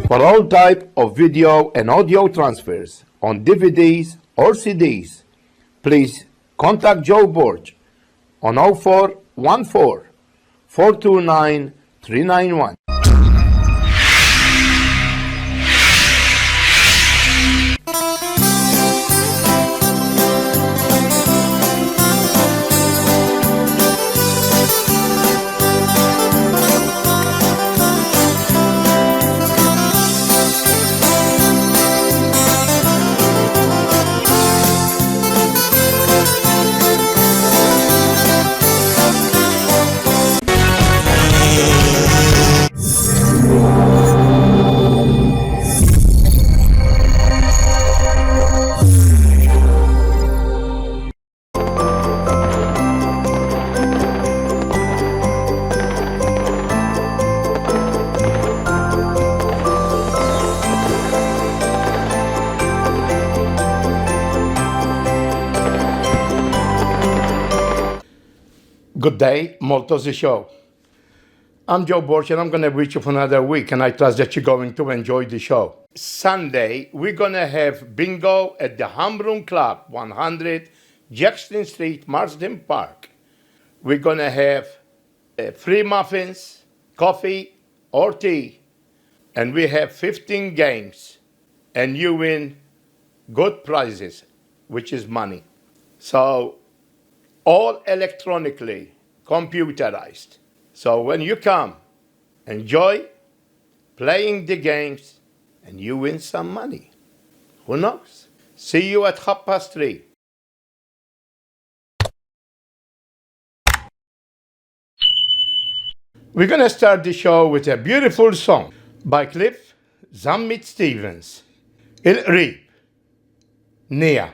For all type of video and audio transfers on DVDs or CDs, please contact Joe Borg on 0414 429 391. Gday Maltaussies show. I'm Joe Borg and I'm going to reach you for another week, and I trust that you're going to enjoy the show. Sunday, we're going to have bingo at the Hamroom Club, 100 Jackson Street, Marsden Park. We're going to have free muffins, coffee, or tea, and we have 15 games, and you win good prizes, which is money. So, all electronically, computerized. So when you come, enjoy playing the games and you win some money. Who knows? See you at 3:30. We're going to start the show with a beautiful song by Cliff ZAMMIT Stevens, IL-KAZIN, Nia.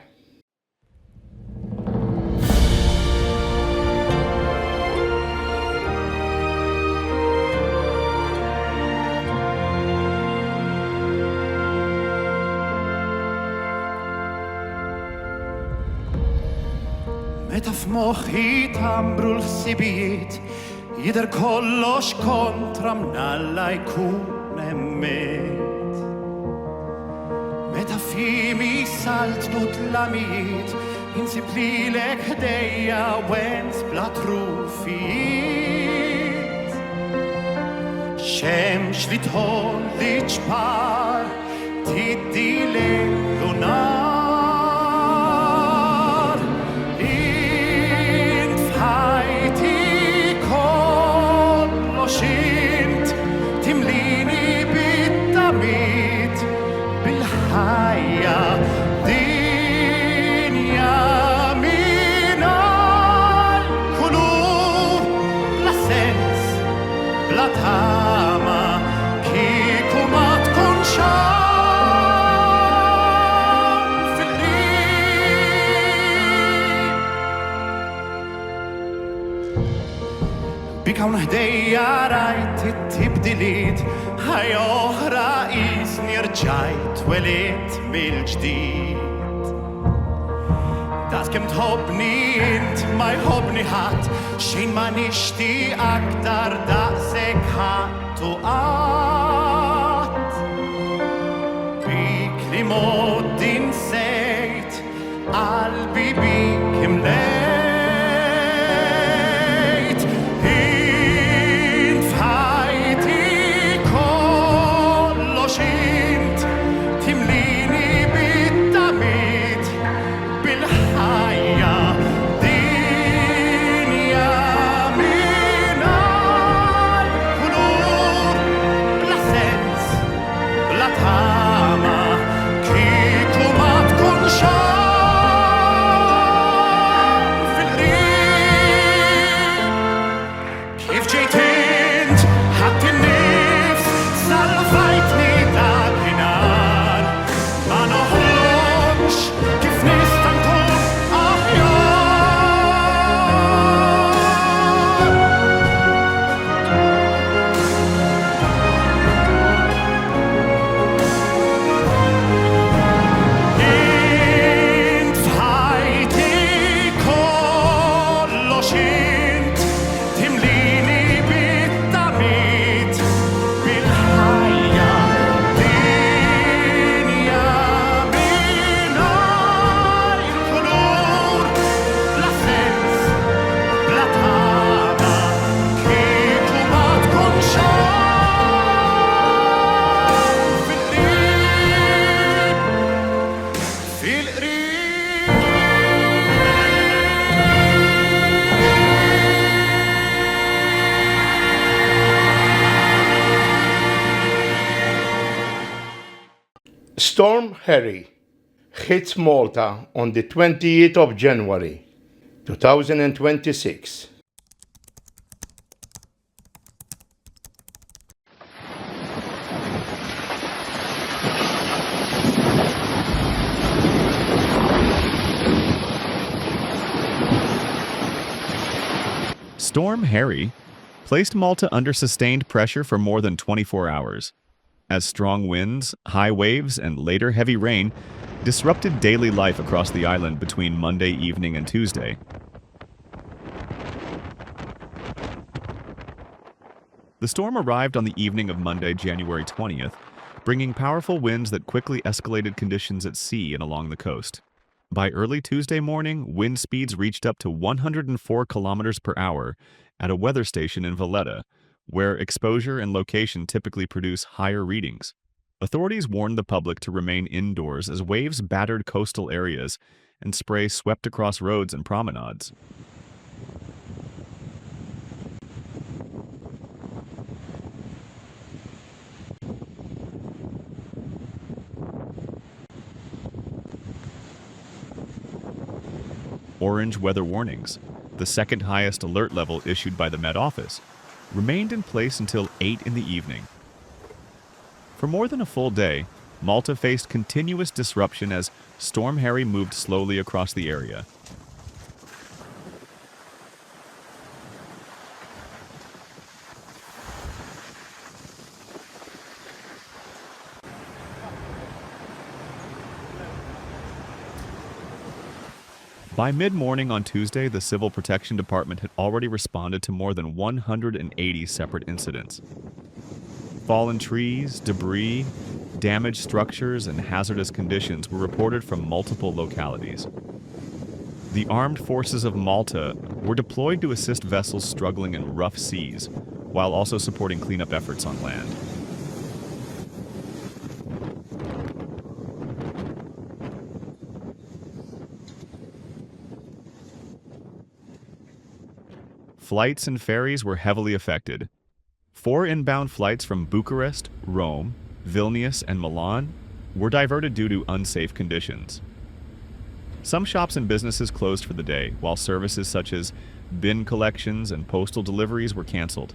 Meta f'moħħi tambru l-ħsibijiet jidher kollox kontra mnalla jkun hemmhekk. Meta f'jimi saltnu tlamijiet insib lilek ħdejja wens bla trufijiet. Xemx li tħolli ġbar tiddi lejlu nar. Xint timlini bit-tamit bil-ħajja dinja minar kulur bla sens bla tama kieku ma tkun xan fil-qrib. Bikawn ħdejja rajt it-tibdiliet ħajja oħra qisni rġajt welidt mill-ġdid. Das kemm tħobbni int ma jħobbni ħadd xejn ma nixtieq aktar daqshekk ħadd u qatt. Bik li modi nsejt qalbi bik imlejt. Storm Harry hits Malta on the 28th of January, 2026. Storm Harry placed Malta under sustained pressure for more than 24 hours, as strong winds, high waves, and later heavy rain disrupted daily life across the island between Monday evening and Tuesday. The storm arrived on the evening of Monday, January 20th, bringing powerful winds that quickly escalated conditions at sea and along the coast. By early Tuesday morning, wind speeds reached up to 104 kilometers per hour at a weather station in Valletta, where exposure and location typically produce higher readings. Authorities warned the public to remain indoors as waves battered coastal areas and spray swept across roads and promenades. Orange weather warnings, the second highest alert level issued by the Met Office, remained in place until 8 in the evening. For more than a full day, Malta faced continuous disruption as Storm Harry moved slowly across the area. By mid-morning on Tuesday, the Civil Protection Department had already responded to more than 180 separate incidents. Fallen trees, debris, damaged structures, and hazardous conditions were reported from multiple localities. The armed forces of Malta were deployed to assist vessels struggling in rough seas, while also supporting cleanup efforts on land. Flights and ferries were heavily affected. 4 inbound flights from Bucharest, Rome, Vilnius, and Milan were diverted due to unsafe conditions. Some shops and businesses closed for the day, while services such as bin collections and postal deliveries were canceled.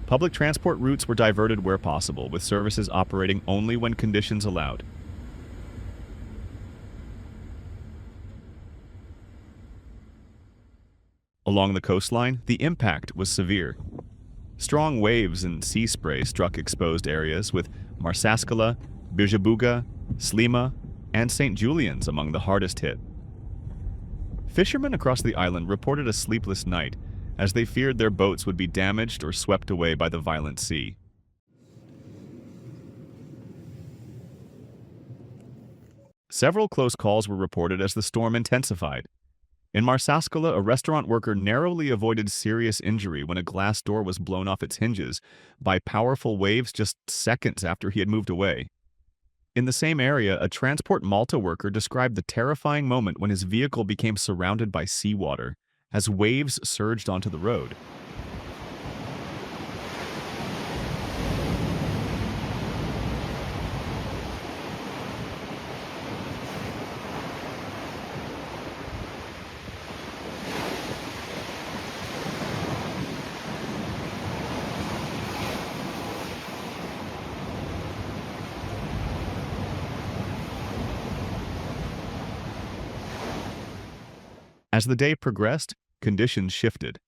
Public transport routes were diverted where possible, with services operating only when conditions allowed. Along the coastline, the impact was severe. Strong waves and sea spray struck exposed areas, with Marsaskala, Birjabuga, Slima, and St. Julian's among the hardest hit. Fishermen across the island reported a sleepless night, as they feared their boats would be damaged or swept away by the violent sea. Several close calls were reported as the storm intensified. In Marsaskala, a restaurant worker narrowly avoided serious injury when a glass door was blown off its hinges by powerful waves just seconds after he had moved away. In the same area, a Transport Malta worker described the terrifying moment when his vehicle became surrounded by seawater as waves surged onto the road. As the day progressed, conditions shifted.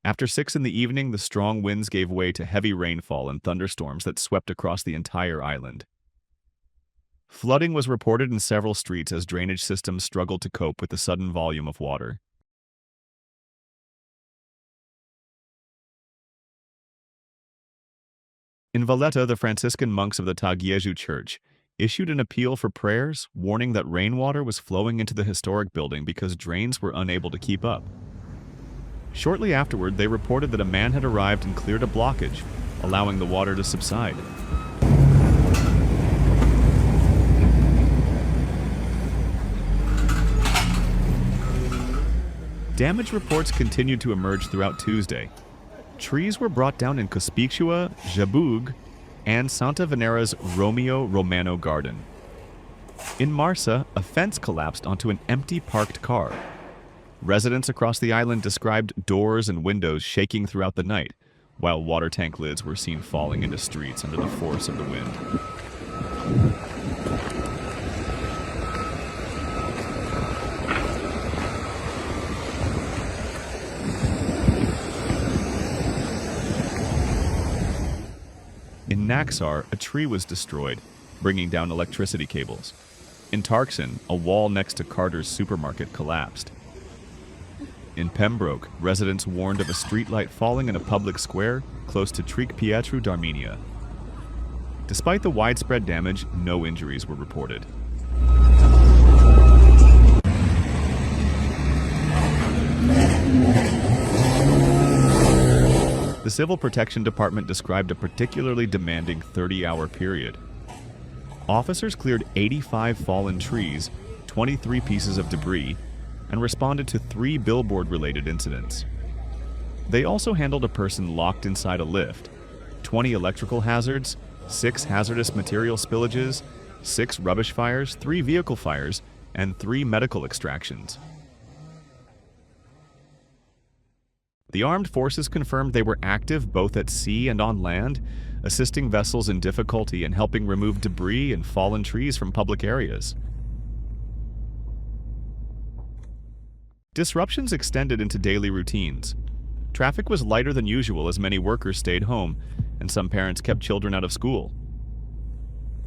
After 6 in the evening, the strong winds gave way to heavy rainfall and thunderstorms that swept across the entire island. Flooding was reported in several streets as drainage systems struggled to cope with the sudden volume of water. In Valletta, the Franciscan monks of the Tagliaju Church issued an appeal for prayers, warning that rainwater was flowing into the historic building because drains were unable to keep up. Shortly afterward, they reported that a man had arrived and cleared a blockage, allowing the water to subside. Damage reports continued to emerge throughout Tuesday. Trees were brought down in Cospicua, Jabug, and Santa Venera's Romeo Romano Garden. In Marsa, a fence collapsed onto an empty parked car. Residents across the island described doors and windows shaking throughout the night, while water tank lids were seen falling into streets under the force of the wind. In Naxar, a tree was destroyed, bringing down electricity cables. In Tarkson, a wall next to Carter's supermarket collapsed. In Pembroke, residents warned of a streetlight falling in a public square close to Tric Pietru d'Armenia. Despite the widespread damage, no injuries were reported. The Civil Protection Department described a particularly demanding 30-hour period. Officers cleared 85 fallen trees, 23 pieces of debris, and responded to 3 billboard-related incidents. They also handled a person locked inside a lift, 20 electrical hazards, 6 hazardous material spillages, 6 rubbish fires, 3 vehicle fires, and 3 medical extractions. The armed forces confirmed they were active both at sea and on land, assisting vessels in difficulty and helping remove debris and fallen trees from public areas. Disruptions extended into daily routines. Traffic was lighter than usual as many workers stayed home, and some parents kept children out of school.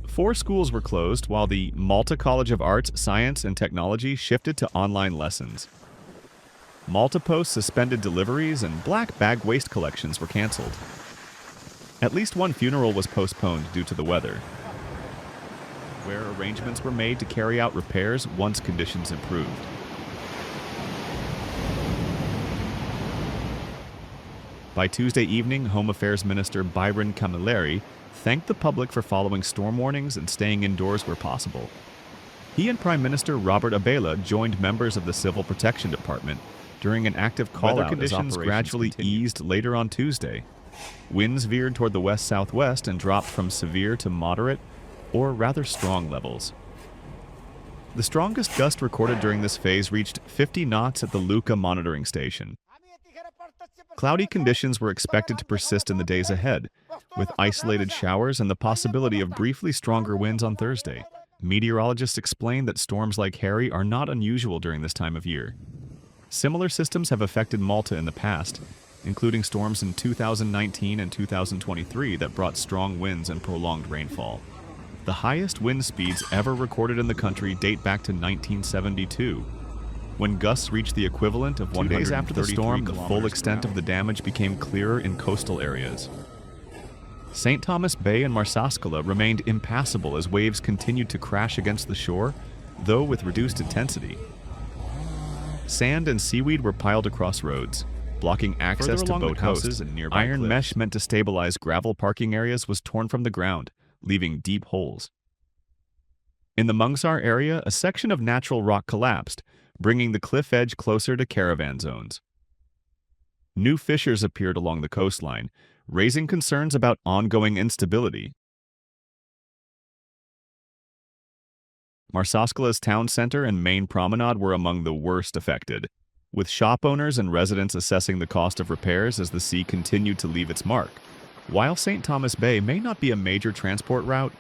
4 schools were closed, while the Malta College of Arts, Science, and Technology shifted to online lessons. Malta Post suspended deliveries, and black bag waste collections were canceled. At least one funeral was postponed due to the weather, where arrangements were made to carry out repairs once conditions improved. By Tuesday evening, Home Affairs Minister Byron Camilleri thanked the public for following storm warnings and staying indoors where possible. He and Prime Minister Robert Abela joined members of the Civil Protection Department during an active call-out. Weather conditions gradually eased later on Tuesday. Winds veered toward the west-southwest and dropped from severe to moderate, or rather strong levels. The strongest gust recorded during this phase reached 50 knots at the Luca monitoring station. Cloudy conditions were expected to persist in the days ahead, with isolated showers and the possibility of briefly stronger winds on Thursday. Meteorologists explain that storms like Harry are not unusual during this time of year. Similar systems have affected Malta in the past, including storms in 2019 and 2023 that brought strong winds and prolonged rainfall. The highest wind speeds ever recorded in the country date back to 1972, when gusts reached the equivalent of 2 days after the storm. The full extent of the damage became clearer in coastal areas. St. Thomas Bay and Marsaskala remained impassable as waves continued to crash against the shore, though with reduced intensity. Sand and seaweed were piled across roads, blocking access to boathouses and nearby cliffs. Iron mesh meant to stabilize gravel parking areas was torn from the ground, leaving deep holes. In the Mungsar area, a section of natural rock collapsed, bringing the cliff edge closer to caravan zones. New fissures appeared along the coastline, raising concerns about ongoing instability. Marsaskala's town center and main promenade were among the worst affected, with shop owners and residents assessing the cost of repairs as the sea continued to leave its mark. While St. Thomas Bay may not be a major transport route,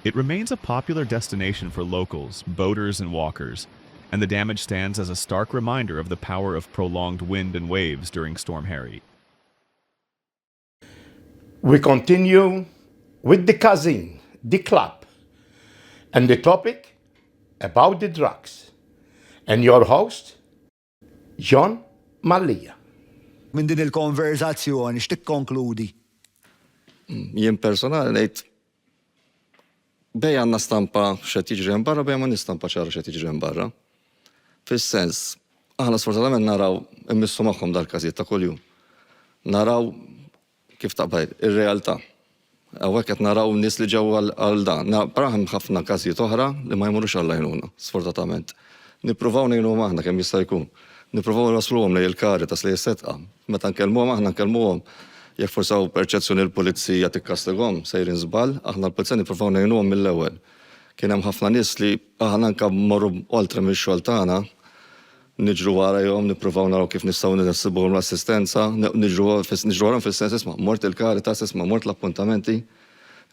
it remains a popular destination for locals, boaters, and walkers, and the damage stands as a stark reminder of the power of prolonged wind and waves during Storm Harry. We continue with the CONCLAVE, the club, and the topic about the drugs. And your host, John MALLIA. Min din il-konverzazzjoni x'tikkonkludi? Jien personali ngħid bej għandna stampa x'qed jiġri hemm barra bej ma nistampa ċara x'qed jiġri hemm barra. Fis-sens, aħna sfortunatament naraw immissu magħhom dal-każijiet ta' kuljum. Naraw kif taqbad ir-realtà. Hawnhekk qed naraw nies li ġew għal dan. Però hemm ħafna każijiet oħra li ma jmurux Alla jgħinuna, sfortunatament. Nippruvaw ngħinuhom aħna kemm jista' jkun. Nippruvaw nwasluhom lejn il-karitas lejn is-setqa. Meta nkellmuhom aħna nkellmuhom jekk forsaw perċezzjoni l-pulizija tikkastighom sejrin żball, aħna l-pulizija nippruvaw ngħinuhom mill-ewwel. Kien hemm ħafna nies li aħna anke mmorru oltre mix-xogħol tagħna, niġru warahom, nippruvaw naraw kif nistgħu nisibuhom l-assistenza, niġru warahom fis-sens isma' mort il-Caritas, isma' mort l-appuntamenti,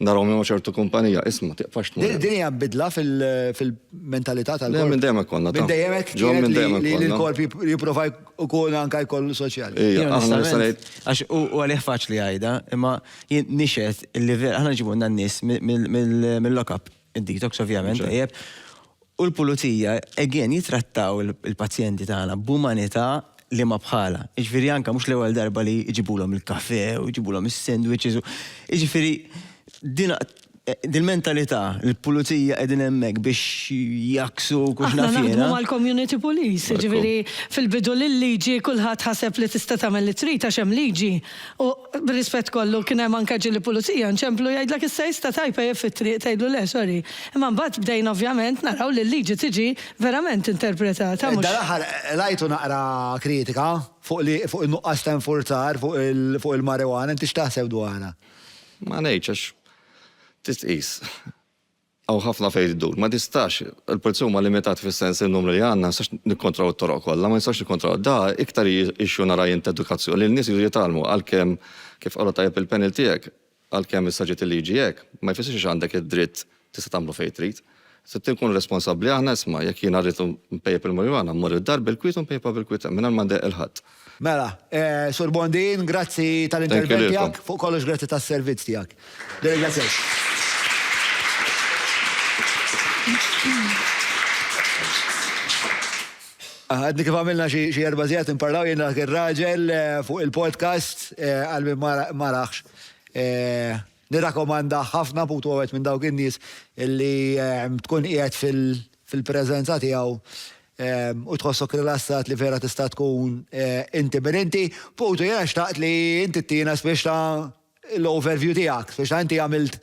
naraw minn ċertu kumpanija, isma' tiqfax tmur. Din hija bidla fil-mentalità tal-korp. Minn dejjem konna. Minn dejjem kienet li l-korp jipprova jkun anke jkollu soċjali. Aħna nista' ngħid. Għax u għalih faċli għajda, imma jien nixed il-livell, aħna ġibu n-nies mill-lock-up, id-detox ovvjament, tajjeb, u l-pulizija, again, jitrattaw il-pazjenti tagħna b'umanità li ma bħala. Iġifieri anke mhux l-ewwel darba li jġibulhom il-kafe u jġibulhom is-sandwiches. Iġifieri dil-mentalità, il-pulizija qegħdin hemmhekk biex jaksu kux nafjena. Aħna naħdmu mal-community police, ġifieri fil-bidu lill-liġi kulħadd ħaseb li tista' tagħmel li trid għax hemm liġi. U b'rispett kollu kien hemm anke ġieli pulizija nċemplu jgħidlek issa jista' tajpa fit-triq tgħidlu le sorry. Imma mbagħad bdejna ovvjament naraw li l-liġi tiġi verament interpretata. Dal-aħħar rajtu naqra kritika fuq in-nuqqas ta' infurzar fuq il-marijuana, inti x'taħseb dwarha? Ma ngħidx għax titqis. Aw ħafna fejn iddur, ma tistax, il-pulizija huma limitati fis-sens in-numru li għandna, sax nikkontraw it-toroq kollha, ma jistax nikkontraw. Da iktar ixxu nara jint edukazzjoni li n-nies jiġu jitalmu għalkemm kif qalu tajjeb il-panel tiegħek, għalkemm issa ġiet il-liġi hekk, ma jfissirx għandek id-dritt tista' tagħmlu fejn trid. Se tkun responsabbli aħna isma' jekk jien rrid mpejjeb il-marijuana, mmur id-dar bil-kwiet u mpejjebha bil-kwiet mingħajr ma ndeq il-ħadd. Mela, Sur Bondin, grazzi tal-intervent tiegħek, fuq kollox grazzi tas-servizz tiegħek. Ringrazzjak. Għadni kif għamilna xie erbazijat imparlaw jenna il-raġel fuq il-podcast għal-min maraħx. Nirakomanda ħafna putu għawet minn dawk in-nies illi tkun qiegħed fil-preżenza tiegħu u tħossok rilassat li vera tista' tkun intimidanti. Putu jena xtaqt li inti tina spiex ta' l-overview tiegħek, spiex ta' inti għamilt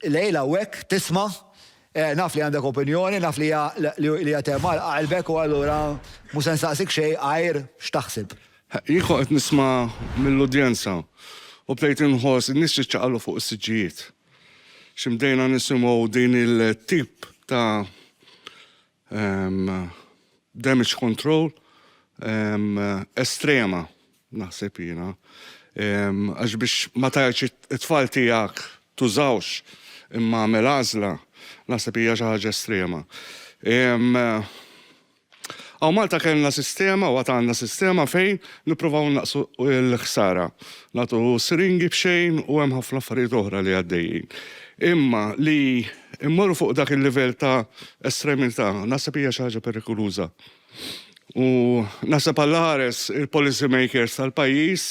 lejla hekk tisma' naf li għandek opinjoni, naf li għatemal għalbek u għallura musen saqsik xej għajr xtaħsib. Jieħu għet nisma mill-udjenza u plejt inħos n-nis ċaqallu fuq s-sġijiet. Ximdejna nisimaw din il-tip ta' damage control estrema, naħseb jina. Għax biex ma tajċ it-tfal tijak tużawx imma mel-għazla, naħseb hija xi ħaġa estrema. Għaw Malta kellna sistema u għandna sistema fejn nippruvaw naqsu l-ħsara. Nagħtu siringi b'xejn u hemm ħafna affarijiet oħra li għaddejjin. Imma li immorru fuq dak il-livell ta' estremità, naħseb hija xi ħaġa perikoluża. U naħseb għall-ħares il-policy makers tal-pajjiż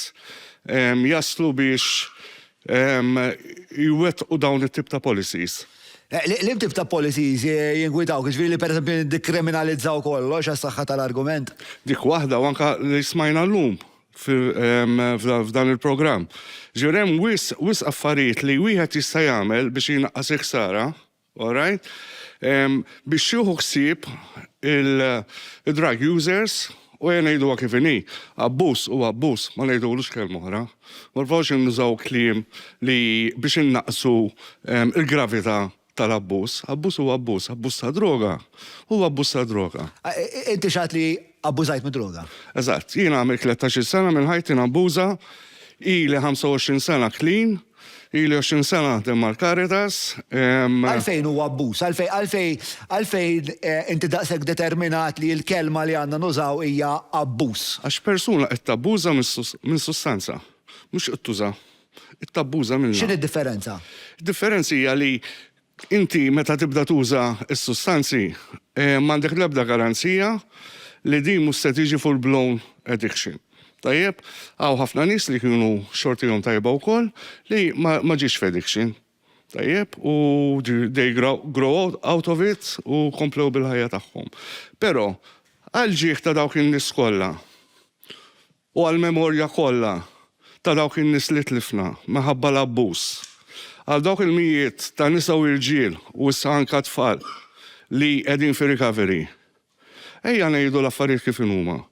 jaslu biex jwettqu dawn it-tip ta' policies. Lim tip ta' policies jingwitaw, kħiġviri li per esempio dekriminalizzaw kollox għas-saħħa tal-argument? Dik waħda u anka li smajna l-lum f'dan il-programm. Ġurem wis affarijiet li wieħed jista' jagħmel biex jinaqqas iħsara, all right? Biex jieħu ħsieb il-drug users u jgħidu għakifini, abbuż u abbuż, ma ngħidulux kelma oħra. Ma rfawx nużaw kliem li biex innaqsu il-gravità tal-abbuż. Abbuż u abbuż, abbuż ta' droga. U abbuż ta' droga. Inti xat li abbużajt minn droga? Eżatt, jiena għamil 13 sena minn ħajti abbuża, ili 25 sena clean, ili 20 sena mal Caritas. Għalfejn u abbuż, għalfejn inti daqseg determinat li l-kelma li għanna nużaw hija abbuż. Għax persuna qed tabbuża minn sustanza, mhux qed tuża. Qed tabbuża minnha. X'inhi d-differenza? Differenza hija li inti meta tibda tuża s-sustanzi m'għandek l-ebda garanzija li din mhux se tiġi full-blown addiction. Tajjeb, għaw ħafna nies li kienu xortihom tajba wkoll li ma ġiex f'addiction. Tajjeb, u they grow out of it u komplew bil-ħajja tagħhom. Però għal-ġieħ ta' dawk in-nies kollha u għal-memorja kollha ta' dawk in-nies li tlifna minħabba l-abbuż. Għal dawk il-mijiet ta' nisa u irġiel u issa anke tfal li qegħdin fi recovery. Ejja ngħidu l-affarijiet kif huma.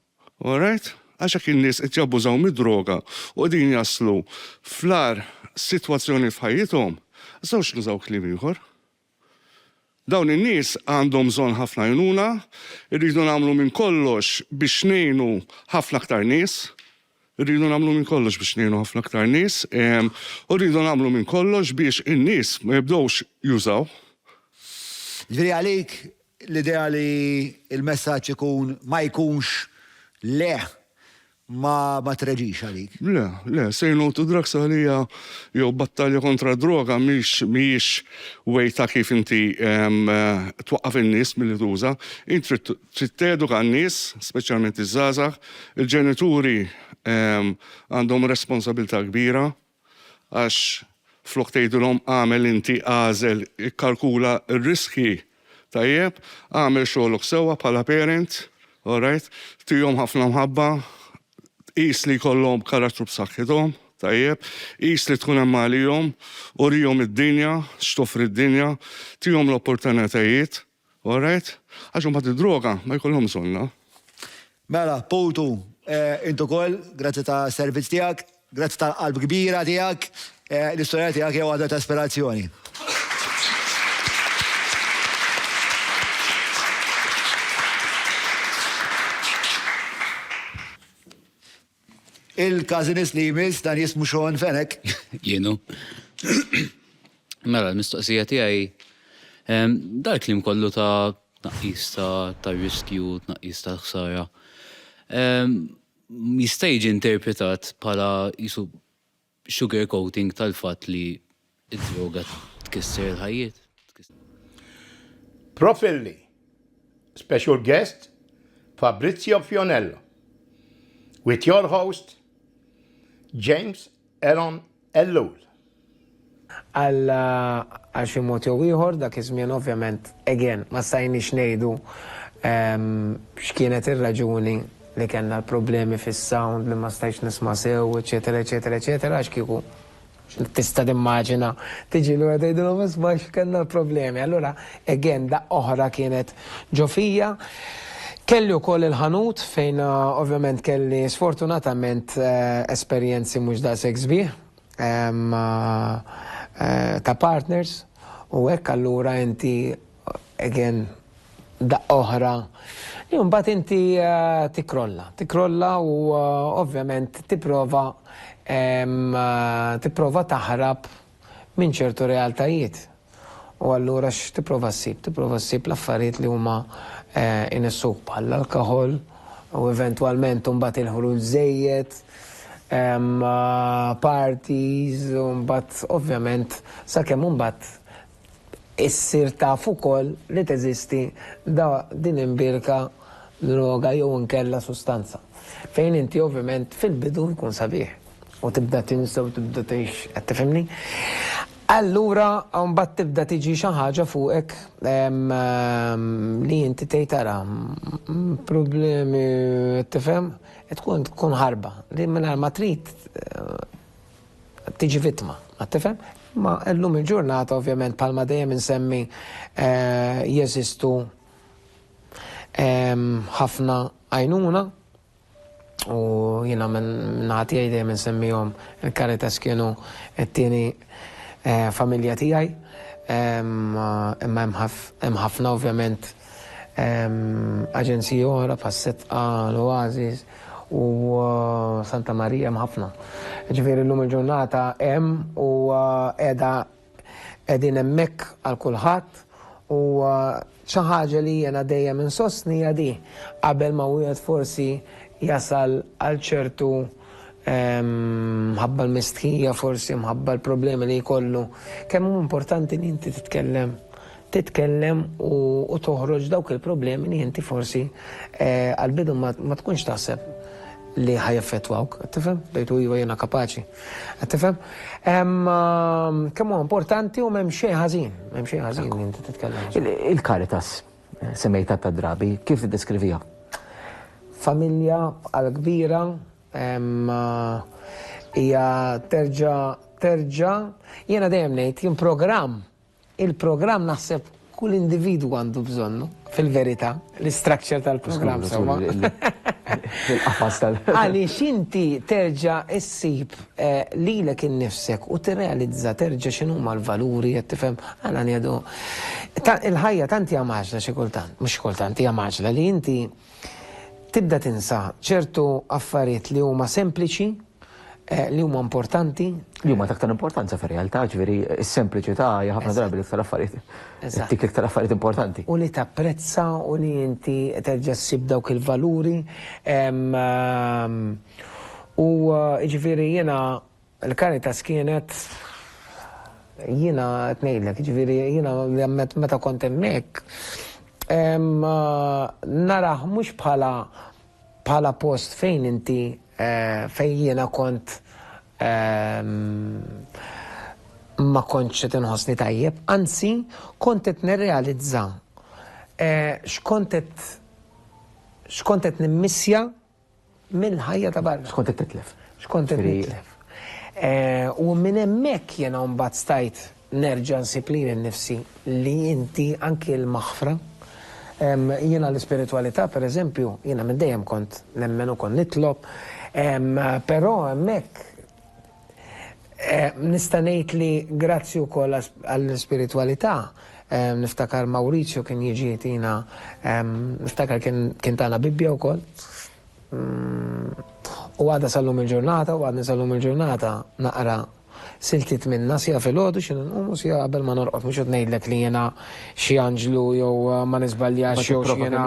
All right? Għax hekk in-nies qed jabbużaw mid-droga u qegħdin jaslu fl-ar sitwazzjoni f'ħajjithom, żewġ nużaw kliem ieħor. Dawn in-nies għandhom bżonn ħafna għajnuna, irridu nagħmlu minn kollox biex ngħinu ħafna aktar nies, u rridu nagħmlu minn kollox biex in-nies ma jibdewx jużaw. Ġifieri għalik l-idea li il-messaġġ ikun ma jkunx le ma treġix għalik. Le, say no to drugs għalija jew battalja kontra droga mhijiex way ta' kif inti twaqqaf in-nies milli tuża. Inti trid teduka n-nies, speċjalment iż-żgħażagħ, il-ġenituri għandhom responsabilità kbira għax flok tgħidulhom għamel inti għażel ikkalkula r-riski tajjeb, għamel xogħolok sewwa bħala parent, all right, tihom ħafna mħabba, qis li jkollhom karattru b'saħħithom, tajjeb, qis li tkun hemm għalihom, urihom id-dinja, x'toffri d-dinja, tihom l-opportunitajiet, all right? Għax imbagħad id-droga ma jkollhom bżonna. Mela, Poutu, intu ukoll, grazzi ta' servizz tiegħek, grazzi tal-qalb kbira tiegħek, l-istorja tiegħek hija waħda ta' ispirazzjoni. Il-kazinis li jmiss dan jismu Sean Fenek. Jienu. Mela, l-mistoqsija tiegħi dal-klim kollu ta' tnaqqis ta' riskju, tnaqqis ta' ħsara. Jista' jiġi interpretat bħala jisu sugar coating tal-fatt li id-droga tkisser il-ħajjiet. PROFILI. Special guest, FABRIZIO FIANELLA. With your host, James Aaron ELLUL. Għal xi mod jew ieħor dak iż-żmien ovvjament again ma stajniex ngħidu x'kienet ir-raġuni li kellna l-problemi fis-sound li ma stajx nisma' sew, eċetera, eċetera, eċetera, għax kieku tista' timmaġina tiġi l tgħidilhom ma smax kellna l-problemi. Allura again da oħra kienet ġofija. Kelli wkoll il-ħanut fejn ovvjament kelli sfortunatament esperjenzi mhux daqshekk sbieħ ta' partners u hekk allura inti again da oħra li mbagħad inti tikrolla u ovvjament tipprova taħrab minn ċertu realtajiet. U allura x'tipprova ssib l-affarijiet li huma inessuk bħall-alkohol u eventualment mbagħad il-ħruġ żejjed, parties, u mbagħad ovvjament sakemm mbagħad issir taf ukoll li teżisti din imbirka droga jew inkella sustanza. Fejn inti ovvjament fil-bidu jkun sabiħ u tibda tinsa u tibda tgħix, qed tifhimni? Allura, mbagħad tibda tiġi xi ħaġa fuqek li inti tgħid tara problemi tifhem tkun ħarba li mingħajr ma trid tiġi vittma, tifhem? Ma llum il-ġurnata ovvjament bħalma dejjem insemmi jeżistu ħafna għajnuna u jiena minn ħati dejjem insemmihom il-Caritas kienu t-tieni familja tiegħi, imma hemm ħafna ovvjament aġenziji oħra bħas-Setqa, l-Oasis u Santa Marija hemm ħafna. Ġifieri llum il-ġurnata hemm u qegħdin hemmhekk għal kulħadd u xi ħaġa li jiena dejjem insostni hija di qabel ma wieħed forsi jasal għal ċertu mħabba l-mistħija forsi, mħabba l-problemi li jkollu. Kemm hu importanti li inti titkellem u toħroġ dawk il-problemi li inti forsi għal-bidu ma tkunx taħseb li ħajaffettwawk, tifhem? Bejtu iva jiena kapaċi. Tifhem? Kemm huwa importanti u m'hemm xejn ħażin li inti titkellem. Il-Caritas semmejta ta' drabi, kif tiddeskrivija? Familja għal-kbira hija terġa' jiena dejjem ngħid il-programm naħseb kull individwu għandu bżonnu fil-verità l-istructure tal-programm sewwa. Fil-qafas Għaliex inti terġa' issib lilek innifsek u tirrealizza terġa' x'inhuma l-valuri qed tifhem għala nieħdu. Il-ħajja tant hija maġla xi kultant, mhux kultant hija maġla li inti tibda tinsa ċertu affarijiet li huma sempliċi, li huma importanti. Li huma taktar importanza fir-realtà, ġifieri s-sempliċità hija ħafna drabi l-iktar affarijiet. Dik l-iktar affarijiet importanti. U li tapprezza u li inti terġa' ssib dawk il-valuri. U ġifieri jiena l-Caritas kienet jiena qed ngħidlek, ġifieri jiena meta kont hemmhekk naraħ mhux bħala post fejn inti fejn jiena kont ma kontx qed inħossni tajjeb, anzi kont qed nirrealizza x'kont qed nimmissja mill-ħajja ta' barra. X'kont qed titlef. X'kont qed nitlef. U minn hemmhekk jiena mbagħad stajt nerġa' nsib lili nnifsi li inti anki l-maħfra. Jiena l-ispiritualità, per eżempju, jiena minn dejjem kont nemmen ukoll nitlob, però hemmhekk nista' ngħid li grazzi wkoll għall-ispiritualità niftakar Mawrizio kien jiġi tina, niftakar kien tagħna Bibbja wkoll. U għadha sallum il-ġurnata naqra siltit minna sija fil-ħodu xinu nqumu sija qabel ma norqod mhux qed ngħidlek li jiena xi anġlu jew ma nisbaljax jew xi jiena.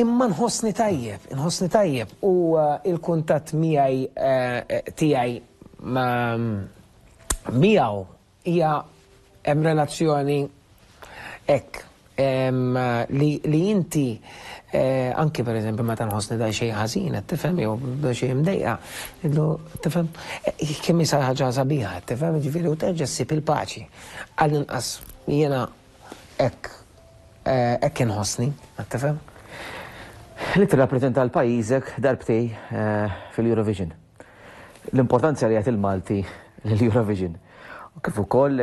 Imma nħossni tajjeb u il-kuntatt tiegħi miegħu hija hemm relazzjoni hekk li inti anki per eżempju meta nħossni da xejn ħażin qed tifhem jew da xejn mdejqa, illu tifhem kemm isa ħaġa sabiħa, tifhem ġifieri u terġa' ssib il-paċi. Għall-inqas jiena hekk inħossni, qed tifhem. Li tirrappreżenta l-pajjiżek darbtej fil-Eurovision. L-importanza li għat il-Malti l-Eurovision. Kif ukoll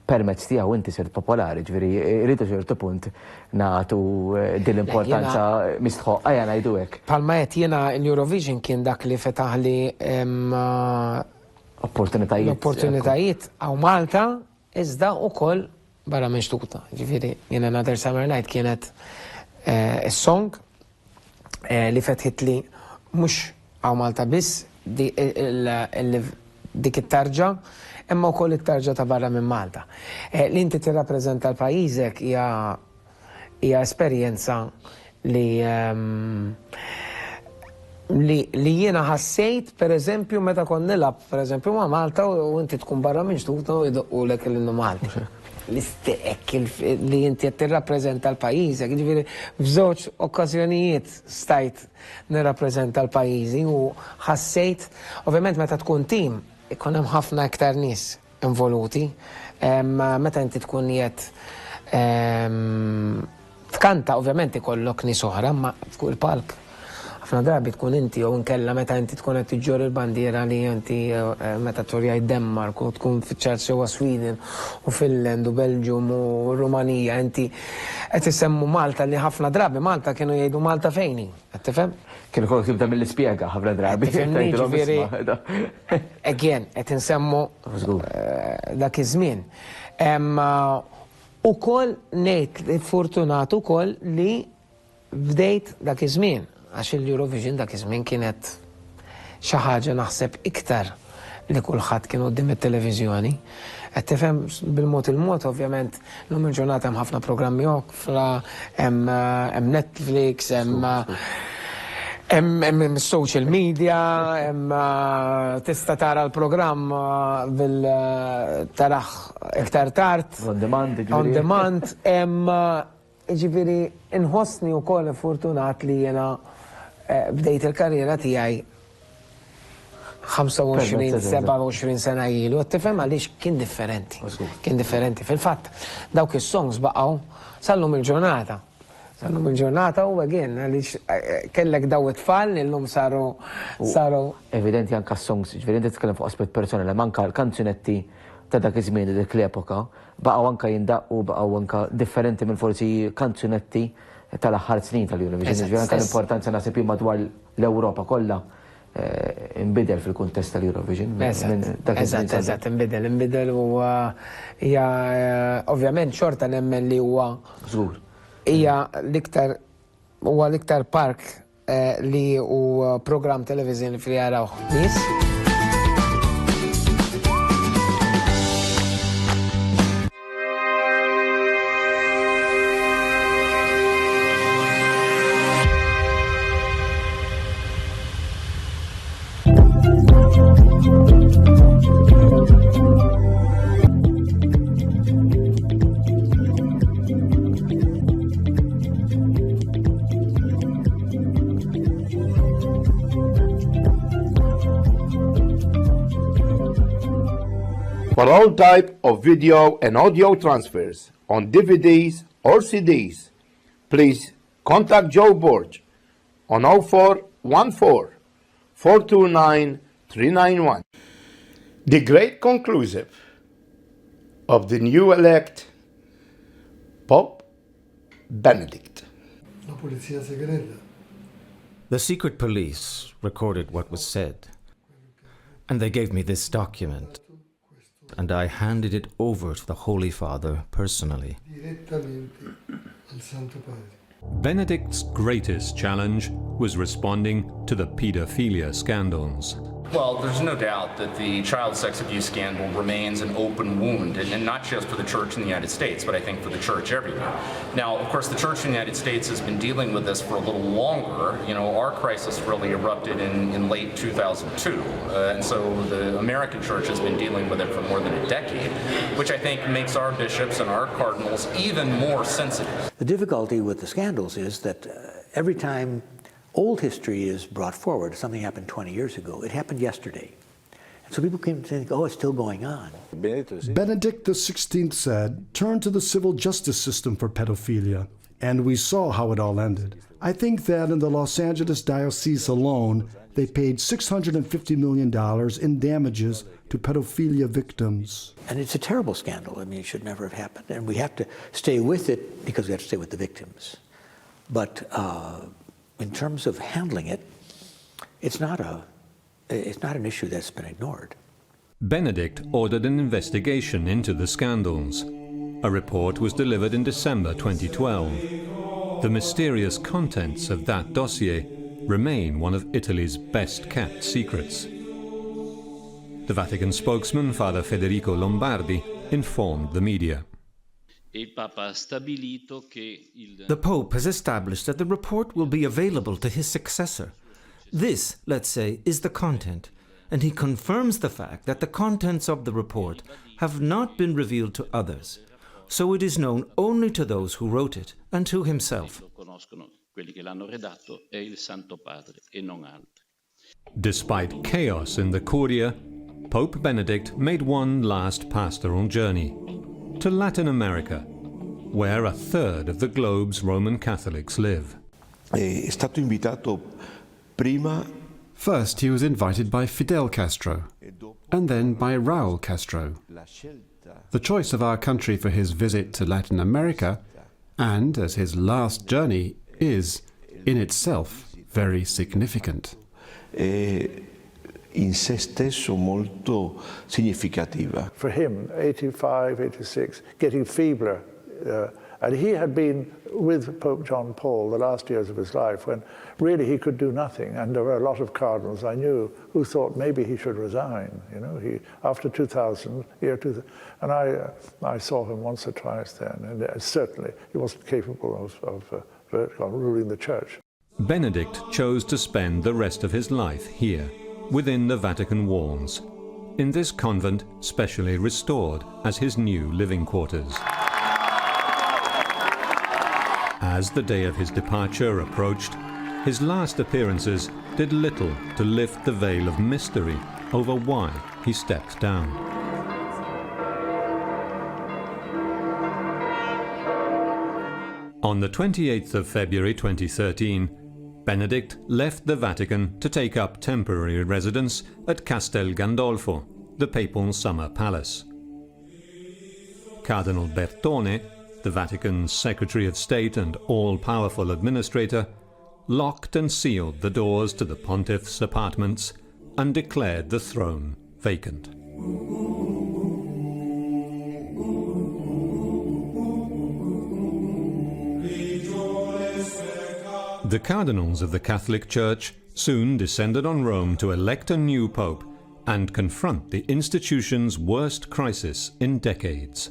permezz tiegħu inti sirt popolari, ġifieri rridu ċertu punt nagħtu din l-importanza mistħoqqa jana ngħidu hekk. Palma qed jiena l-Eurovision kien dak li fetaħ li opportunitajiet għaw Malta iżda wkoll barra minn xtuta. Ġifieri jiena Another Summer Night kienet is-song li fetħit li mhux għaw Malta biss dik it-tarġa imma wkoll it-tarġa ta' barra minn Malta. Li inti tirrappreżenta l-pajjiżek hija esperjenza li jiena ħassejt pereżempju meta kont nilgħab pereżempju ma' Malta u inti tkun barra minn xtuta u jdoqqulek l-innu Malti. L-istek li inti qed tirrappreżenta l-pajjiżek, jiġifieri f'żewġ okkażjonijiet stajt nirrappreżenta l-pajjiżi u ħassejt ovvjament meta tkun tim ikun hemm ħafna iktar nies involuti, meta inti tkun qiegħed tkanta ovvjament ikollok nies oħra, ma fuq il-palk ħafna drabi tkun inti jew inkella meta inti tkun qed tiġġor il-bandiera li inti meta torjaj Denmark u tkun fiċ-Ċelsea u Sweden u Finland u Belġium u Rumanija inti qed isemmu Malta li ħafna drabi Malta kienu jgħidu Malta fejni, qed tifhem? Kienu kollok tibda mill-ispjega ħafna drabi. Again, qed insemmu dak iż-żmien. Ukoll ngħid fortunat ukoll li bdejt dak iż-żmien għax il-Eurovision dak iż-żmien kienet xi ħaġa naħseb iktar li kulħadd kien quddiem it-televiżjoni. Qed tifhem bil-mod il-mod ovvjament llum il-ġurnata hemm ħafna programmi oħra, hemm Netflix, hemm social media, hemm tista' tara l-programm taraħ iktar tard. On demand, hemm ġifieri inħossni wkoll fortunat li jiena bdejt il-karriera tiegħi 25-27 sena ilu, tifhem għaliex kien differenti. Kien differenti. Fil-fatt, dawk is-songs baqgħu sallum il-ġurnata. Sallum il-ġurnata u għagħin, għaliex kellek daw it-tfal illum saru. Evidenti anka songs, ġifieri inti titkellem fuq aspett personali, manka l-kanzunetti ta' dak iż-żmien dik l-epoka baqgħu anka jindaqqu baqgħu anka differenti minn forsi kanzunetti tal-aħħar snin tal-Eurovision. Eżatt, Ġifieri anke stess. l-importanza naħseb madwar l-Ewropa kollha inbidel fil-kuntest tal-Eurovision. Eżatt, inbidel u hija ovvjament xorta nemmen li huwa Żgur. hija l-iktar park li u program televizjoni li jaraw nies. For all type of video and audio transfers on DVDs or CDs, please contact Joe Borg on 0414 429 391. The great conclusive of the new elect Pope Benedict. La polizia segreta. The secret police recorded what was said, and they gave me this document, and I handed it over to the Holy Father personally. Direttamente al Santo Padre. Benedict's greatest challenge was responding to the pedophilia scandals. Well, there's no doubt that the child sex abuse scandal remains an open wound, and not just for the Church in the United States, but I think for the Church everywhere. Now, of course, the Church in the United States has been dealing with this for a little longer. You know, our crisis really erupted in late 2002, and so the American Church has been dealing with it for more than a decade, which I think makes our bishops and our cardinals even more sensitive. The difficulty with the scandals is that every time old history is brought forward, something happened 20 years ago, it happened yesterday. And so people can think, oh, it's still going on. Benedict XVI said, turn to the civil justice system for pedophilia. And we saw how it all ended. I think that in the Los Angeles diocese alone, they paid $650 million in damages to pedophilia victims. And it's a terrible scandal. I mean, it should never have happened. And we have to stay with it because we have to stay with the victims. But in terms of handling it, it's not an issue that's been ignored. Benedict ordered an investigation into the scandals. A report was delivered in December 2012. The mysterious contents of that dossier remain one of Italy's best-kept secrets. The Vatican spokesman, Father Federico Lombardi, informed the media. The Pope has established that the report will be available to his successor. This, let's say, is the content, and he confirms the fact that the contents of the report have not been revealed to others, so it is known only to those who wrote it and to himself. Despite chaos in the Curia, Pope Benedict made one last pastoral journey to Latin America, where a third of the globe's Roman Catholics live. First, he was invited by Fidel Castro, and then by Raúl Castro. The choice of our country for his visit to Latin America, and as his last journey, is, in itself, very significant. In se stesso molto significativa. For him, 85, 86, getting feebler. And he had been with Pope John Paul the last years of his life when really he could do nothing. And there were a lot of cardinals I knew who thought maybe he should resign. You know, after 2000, and I saw him once or twice then, and certainly he wasn't capable of ruling the church. Benedict chose to spend the rest of his life here, within the Vatican walls, in this convent specially restored as his new living quarters. As the day of his departure approached, his last appearances did little to lift the veil of mystery over why he stepped down. On the 28th of February 2013, Benedict left the Vatican to take up temporary residence at Castel Gandolfo, the papal summer palace. Cardinal Bertone, the Vatican's Secretary of State and all-powerful administrator, locked and sealed the doors to the pontiff's apartments and declared the throne vacant. The cardinals of the Catholic Church soon descended on Rome to elect a new pope and confront the institution's worst crisis in decades.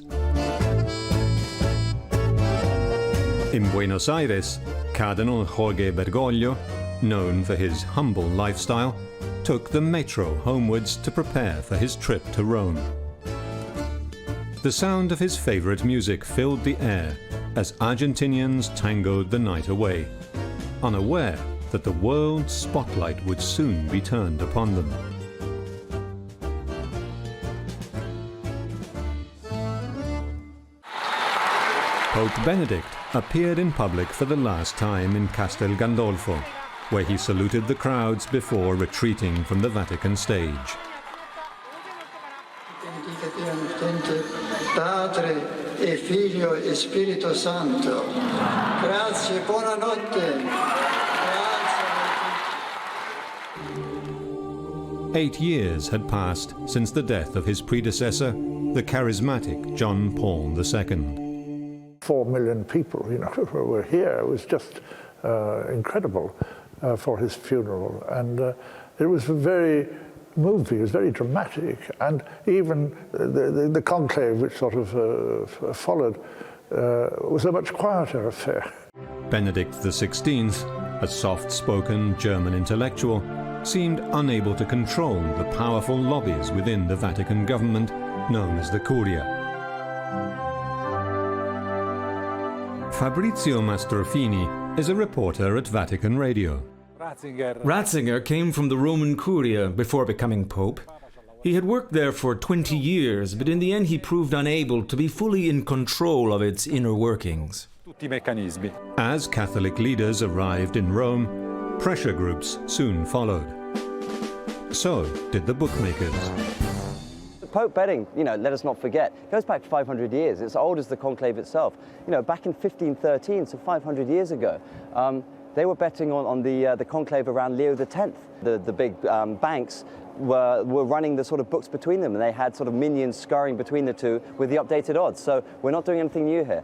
In Buenos Aires, Cardinal Jorge Bergoglio, known for his humble lifestyle, took the metro homewards to prepare for his trip to Rome. The sound of his favorite music filled the air as Argentinians tangoed the night away, unaware that the world's spotlight would soon be turned upon them. Pope Benedict appeared in public for the last time in Castel Gandolfo, where he saluted the crowds before retreating from the Vatican stage. Padre e Figlio e Spirito Santo. Grazie, buonanotte. 8 years had passed since the death of his predecessor, the charismatic John Paul II. 4 million people, were here. It was just incredible for his funeral, and it was very moving. It was very dramatic, and even the conclave, which sort of followed, was a much quieter affair. Benedict XVI, a soft-spoken German intellectual, seemed unable to control the powerful lobbies within the Vatican government known as the Curia. Fabrizio Mastrofini is a reporter at Vatican Radio. Ratzinger came from the Roman Curia before becoming pope. He had worked there for 20 years, but in the end he proved unable to be fully in control of its inner workings. As Catholic leaders arrived in Rome, pressure groups soon followed. So did the bookmakers. Pope betting, let us not forget, goes back 500 years. It's old as the conclave itself. Back in 1513, so 500 years ago, they were betting on the conclave around Leo X. The big banks were running the sort of books between them, and they had sort of minions scurrying between the two with the updated odds. So we're not doing anything new here.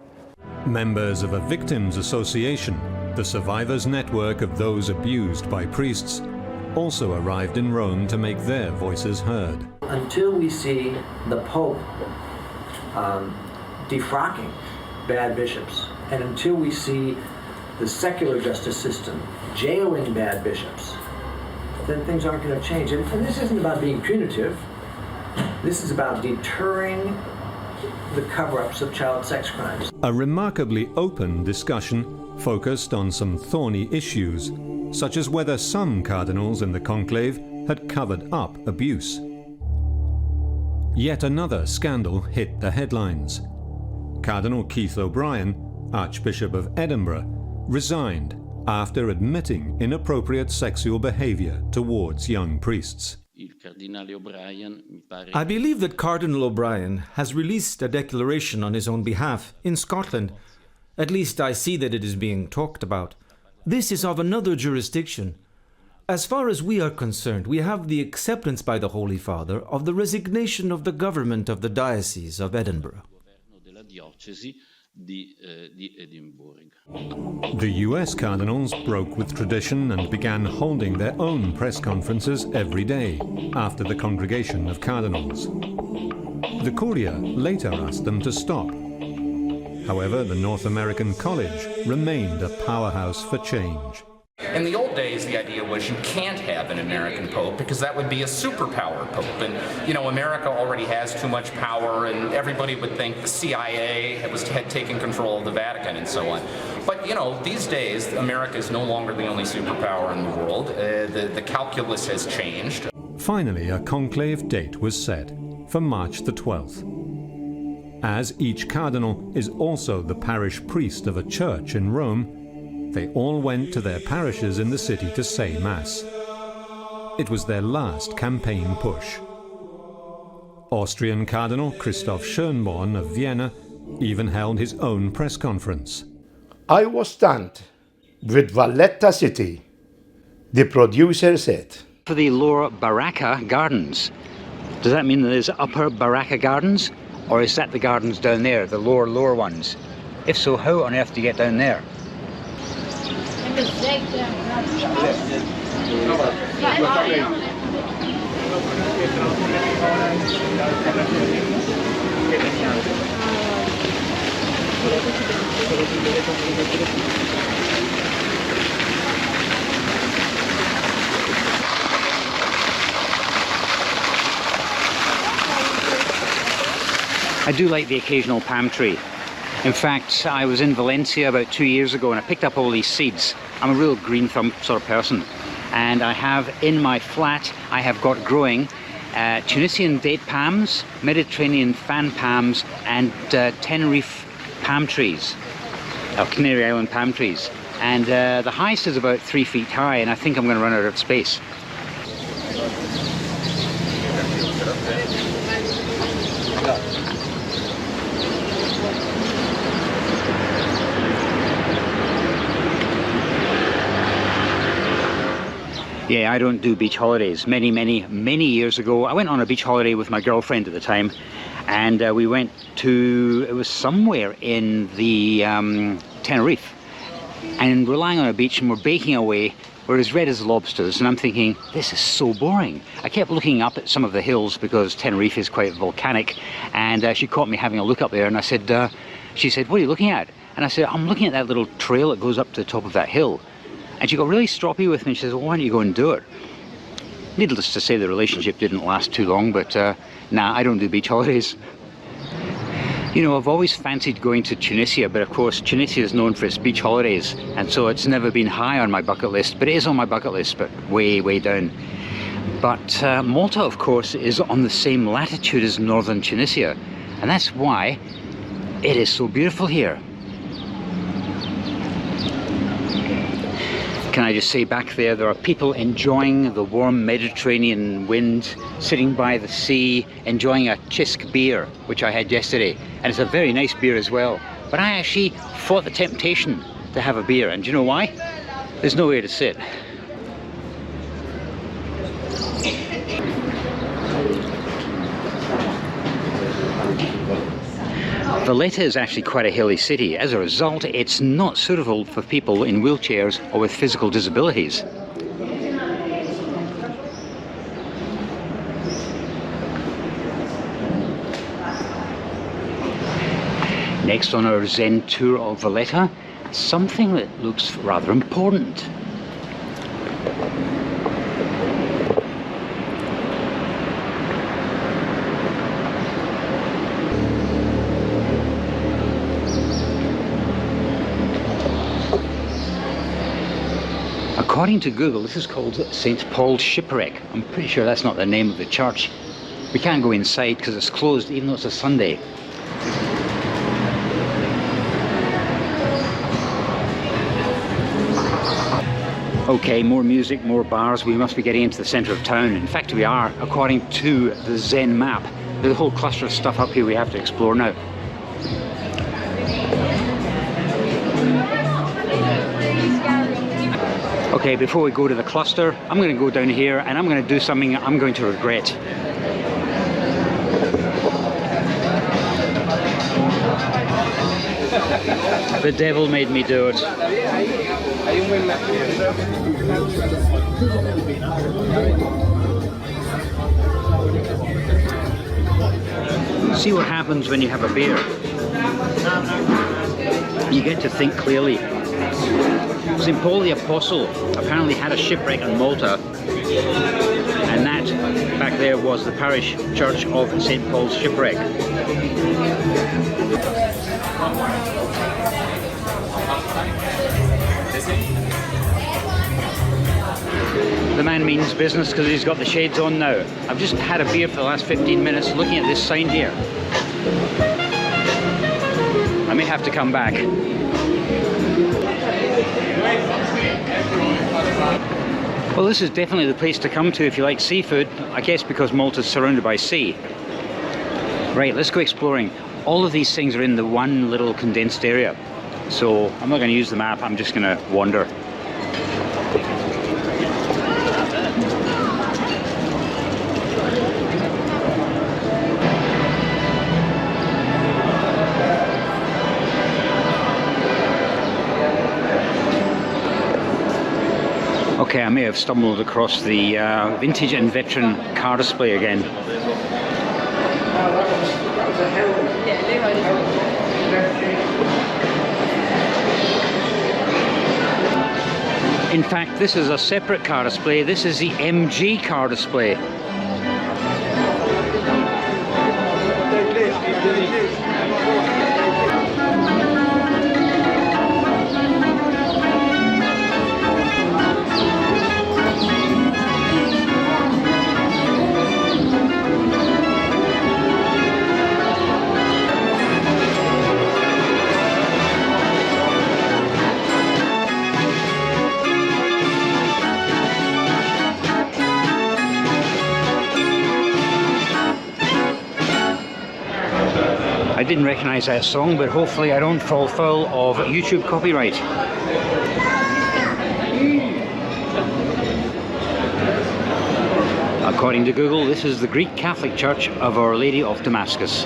Members of a victims association, the survivors' network of those abused by priests, also arrived in Rome to make their voices heard. Until we see the Pope defrocking bad bishops, and until we see the secular justice system jailing bad bishops, then things aren't going to change. And this isn't about being punitive. This is about deterring the cover-ups of child sex crimes. A remarkably open discussion focused on some thorny issues, such as whether some cardinals in the conclave had covered up abuse. Yet another scandal hit the headlines. Cardinal Keith O'Brien, Archbishop of Edinburgh, resigned after admitting inappropriate sexual behavior towards young priests. I believe that Cardinal O'Brien has released a declaration on his own behalf in Scotland. At least I see that it is being talked about. This is of another jurisdiction. As far as we are concerned, we have the acceptance by the Holy Father of the resignation of the government of the Diocese of Edinburgh. The US cardinals broke with tradition and began holding their own press conferences every day after the Congregation of Cardinals. The Curia later asked them to stop. However, the North American College remained a powerhouse for change. In the old days, the idea was you can't have an American pope because that would be a superpower pope. And, America already has too much power, and everybody would think the CIA had taken control of the Vatican and so on. But, these days, America is no longer the only superpower in the world. The calculus has changed. Finally, a conclave date was set for March the 12th. As each cardinal is also the parish priest of a church in Rome, they all went to their parishes in the city to say Mass. It was their last campaign push. Austrian Cardinal Christoph Schönborn of Vienna even held his own press conference. I was stunned with Valletta City, the producer said. For the Lower Baraka Gardens, does that mean there's Upper Baraka Gardens? Or is that the gardens down there, the lower ones? If so, how on earth do you get down there? I do like the occasional palm tree. In fact, I was in Valencia about 2 years ago and I picked up all these seeds. I'm a real green thumb sort of person. And I have in my flat, I have got growing Tunisian date palms, Mediterranean fan palms, and Tenerife palm trees, or Canary Island palm trees. And the highest is about 3 feet high, and I think I'm going to run out of space. Yeah, I don't do beach holidays. Many years ago, I went on a beach holiday with my girlfriend at the time, and we went to, it was somewhere in the Tenerife, and we're lying on a beach and we're baking away. We're as red as lobsters, and I'm thinking, this is so boring. I kept looking up at some of the hills because Tenerife is quite volcanic, and she caught me having a look up there, and I said, she said, what are you looking at? And I said, I'm looking at that little trail that goes up to the top of that hill. And she got really stroppy with me. She says, well, why don't you go and do it? Needless to say, the relationship didn't last too long, but nah, I don't do beach holidays. You know, I've always fancied going to Tunisia, but of course, Tunisia is known for its beach holidays, and so it's never been high on my bucket list, but it is on my bucket list, but way down. But Malta, of course, is on the same latitude as northern Tunisia, and that's why it is so beautiful here. Can I just say, back there are people enjoying the warm Mediterranean wind, sitting by the sea, enjoying a Chisk beer, which I had yesterday. And it's a very nice beer as well. But I actually fought the temptation to have a beer. And do you know why? There's nowhere to sit. Valletta is actually quite a hilly city. As a result, it's not suitable for people in wheelchairs or with physical disabilities. Next on our Zen tour of Valletta, something that looks rather important. According to Google, this is called St. Paul's Shipwreck. I'm pretty sure that's not the name of the church. We can't go inside because it's closed, even though it's a Sunday. Okay, more music, more bars. We must be getting into the centre of town. In fact, we are, according to the Zen map. There's a whole cluster of stuff up here we have to explore now. Okay, before we go to the cluster, I'm going to go down here and I'm going to do something I'm going to regret. The devil made me do it. See what happens when you have a beer. You get to think clearly. St. Paul the Apostle apparently had a shipwreck on Malta, and that back there was the parish church of St. Paul's Shipwreck. The man means business because he's got the shades on now. I've just had a beer for the last 15 minutes looking at this sign here. I may have to come back. Well, this is definitely the place to come to if you like seafood, I guess because Malta's surrounded by sea. Right, let's go exploring. all of these things are in the one little condensed area. So I'm not going to use the map, I'm just going to wander. Okay, I may have stumbled across the vintage and veteran car display again. In fact, this is a separate car display. This is the MG car display. I didn't recognize that song, but hopefully I don't fall foul of YouTube copyright. According to Google, this is the Greek Catholic Church of Our Lady of Damascus.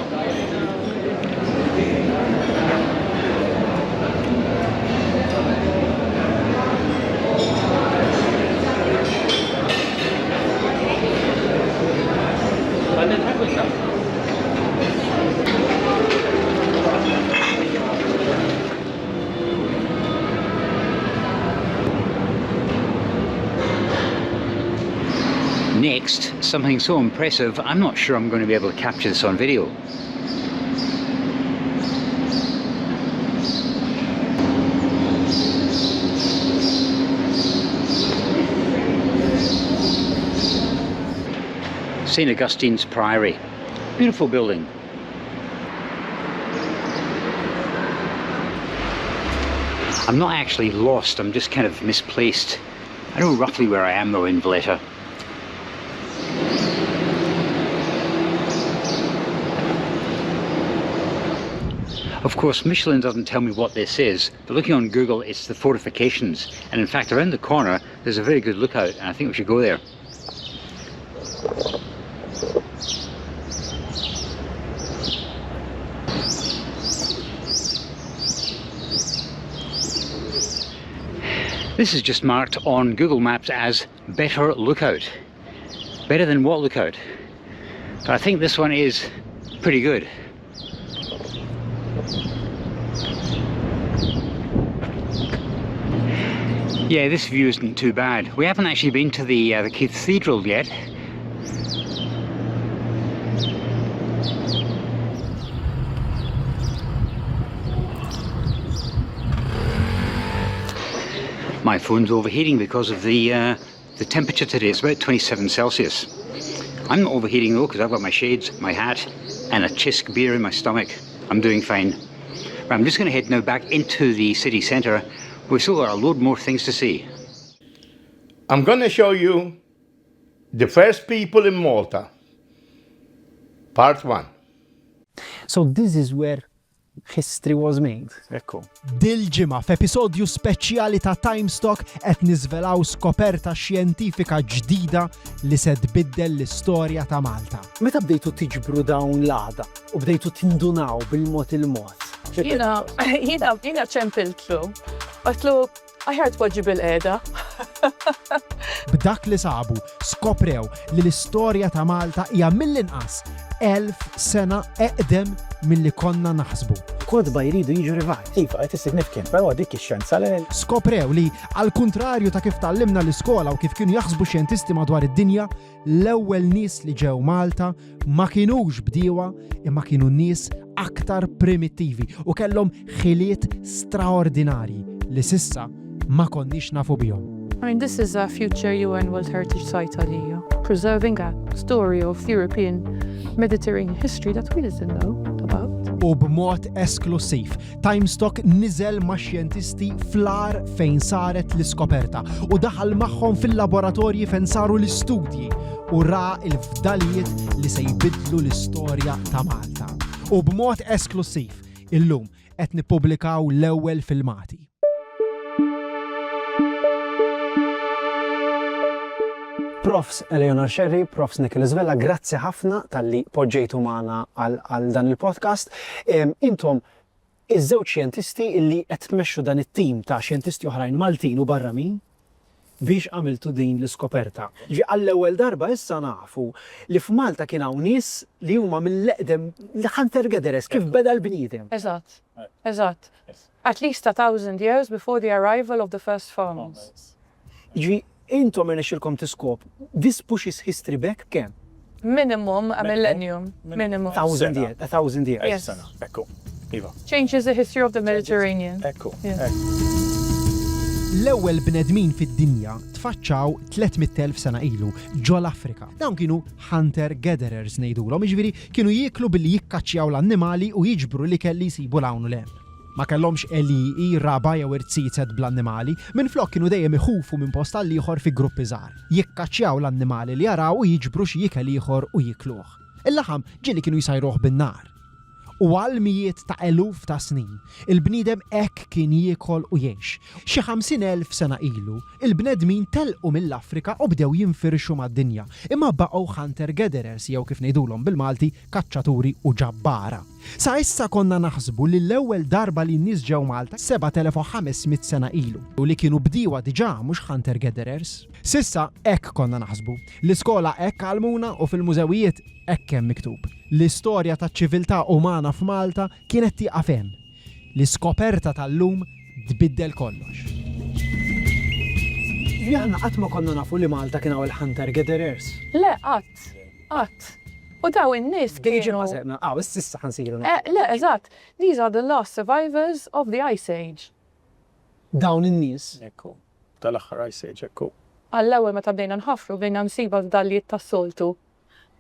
Next, something so impressive, I'm not sure I'm going to be able to capture this on video. St. Augustine's Priory. Beautiful building. I'm not actually lost, I'm just kind of misplaced. I know roughly where I am though in Valletta. Of course, Michelin doesn't tell me what this is, but looking on Google, it's the fortifications. And in fact, around the corner, there's a very good lookout, and I think we should go there. This is just marked on Google Maps as better lookout. Better than what lookout? But I think this one is pretty good. Yeah, this view isn't too bad. We haven't actually been to the cathedral yet. My phone's overheating because of the temperature today. It's about 27 Celsius. I'm not overheating though because I've got my shades, my hat, and a Chisk beer in my stomach. I'm doing fine. But I'm just going to head now back into the city centre. We've still got a load more things to see. I'm going to show you the first people in Malta, part 1. So this is where history was made. Ekku. Dil-ġimgħa f'episodju speċjali ta' Timestock qed niżvelaw skoperta xjentifika ġdida li se tbiddel l-istorja ta' Malta. Meta bdejtu tiġbru dawn l-għada u bdejtu tindunaw bil-mod il-mod? Jiena ċempiltlu. Għatlu, aħjar tpoġġi bil-qeda. B'dak li sabu, skoprew li l-istorja ta' Malta hija mill-inqas 1000 sena eqdem milli konna naħsbu. Kodba jridu jiġu rivat. Iva, qed is-significant, però dik ix-xjenza skoprew li għall-kuntrarju ta' kif tallimna l-iskola u kif kienu jaħsbu xjentisti madwar id-dinja, l-ewwel nies li ġew Malta ma kinux bdiewa imma kienu nies aktar primittivi u kellhom ħiliet straordinarji li sissa ma konniex nafu bihom. I mean, this is a future UN World Heritage Site għalija, preserving a story of European Mediterranean history that we didn't know about. U b'mod esklusiv, Timestock niżel ma' xjentisti fl-ar fejn saret l-iskoperta u daħal magħhom fil-laboratorji fejn saru l-istudji u ra il-fdalijiet li se jbidlu l-istorja ta' Malta. U b'mod esklusiv, illum qed nippubblikaw l-ewwel filmati. Profs Eleonor Sherry, Profs Nicholas Vella, grazzi ħafna tal-li poġġejtu magħna għal dan il-podcast. Intom iż-żewġ xjentisti illi qed tmexxu dan it-tim ta' xjentisti oħrajn Maltin u barranin biex għamiltu din l-iskoperta. Għall-ewwel darba issa nafu li f'Malta kien hawn nies li huma mill-eqdem hunter-gatherers kif beda l-bniedem. Eżatt. At least 1,000 years before the arrival of the first farmers. Intom irnexxilkom tiskop, this pushes history back kemm? Minimum a millennium. Minimum. 1,000 years. Yes. Ekku, iva. Changes the history of the Mediterranean. Ekku. L-ewwel bnedmin fid-dinja tfaċċaw 300,000 sena ilu ġol Afrika. Dawn kienu hunter-gatherers ngħidulhom, jiġifieri kienu jieklu billi jikkaċċjaw l-annimali u jiġbru li kelli jsibu l-hawn u l-hemm. Ma kellhomx eliji, raba jew irtsietet bl-annimali, minflok kienu dejjem iħufu minn post għal ieħor fi gruppi żgħar. Jikkaċċjaw l-annimali li jaraw u jiġbru xi ikel ieħor u jikluh. Il-laħam ġieli kienu jsajruh bin-nar. U għal mijiet ta' eluf ta' snin, il-bniedem hekk kien jiekol u jgħix. Xi 50,000 sena ilu, il-bnedmin telqu mill-Afrika u bdew jinfirxu mad-dinja, imma baqgħu hunter-gatherers jew kif ngħidulhom bil-Malti kaċċaturi u ġabbara. Sa issa konna naħsbu li l-ewwel darba li n-nies ġew Malta 7,500 sena ilu u li kienu bdiewa diġà mhux hunter-gatherers. Sissa hekk konna naħsbu. L-iskola hekk għalmuna u fil-mużewijiet hekk hemm miktub. L-istorja taċ-ċiviltà umana f'Malta kienet tieqa' hemm. L-iskoperta tal-lum tbiddel kollox. Aħna qatt ma konna nafu li Malta kien hawn il-hunter-gatherers. Le, qatt. U daw in-nies kienu. Issa ħansiru. Le, eżatt. These are the last survivors of the Ice Age. Dawn in-nies. Ekku. Tal-aħħar Ice Age, ekku. Għall-ewwel meta bdejna nħaffru bdejna nsiba f'dallijiet tas-soltu.